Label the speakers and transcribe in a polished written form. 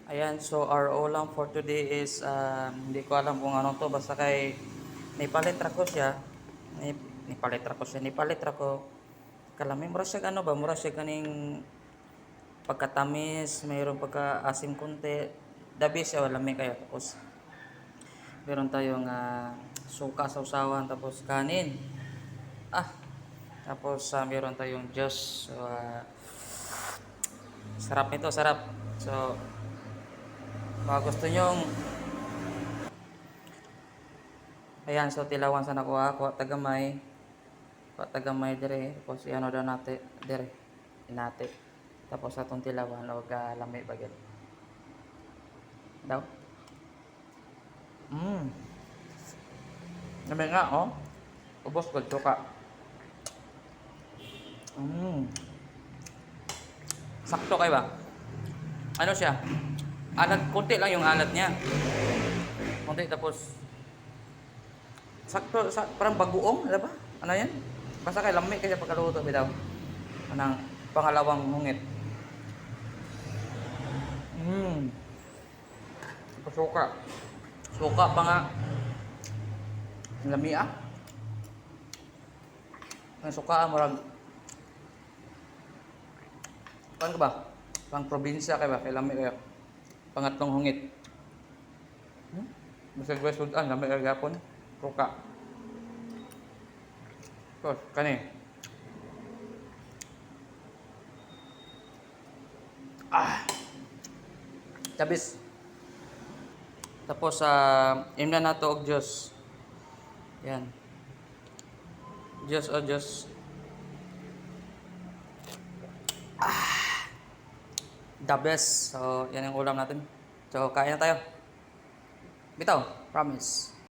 Speaker 1: Ayan, so our ulam for today is, hindi ko alam kung ano to, basta kay nipalitra ko siya. Nipalitra ko siya, nipalitra ko. Kalami, mura siya ano ba, mura siya kaning pagkatamis, mayroong pagka-asim konti. Dabi siya, wala may kaya. Tapos, meron tayong suka sa usawan, tapos kanin. Ah, tapos meron tayong juice. So, sarap nito, sarap. So, mga gusto nyong ayan, so tilawan sa nakuha ko tagamay. Ko tagamay dire. Tapos ano daw nate dire. Inate. Tapos atong tilawan og lami bagay. Daw. Mm. Lami nga oh. Ubos gud suka. Mm. Sakto kay ba? Ano siya? Alat konti lang yung alat niya. Konti tapos sakto parang bagoong, ano ba? Ano yan? Basta kay lami kasi pagkaluto bitaw. Anang pangalawang hungit. Mm. Suka. Suka pa nga. Lami ah. Ang suka murag kan ka ba? Pang probinsya kay ba? Kay lami kaya. Pangatlong hungit. Bisag ba sudan lami kay gapon. Suka. Tapos kani. Tabis. Tapos imna nato og Dios. Yan. Diyos o Diyos. The best. So, yan ang ulam natin. So, kain na tayo. Bitaw, promise.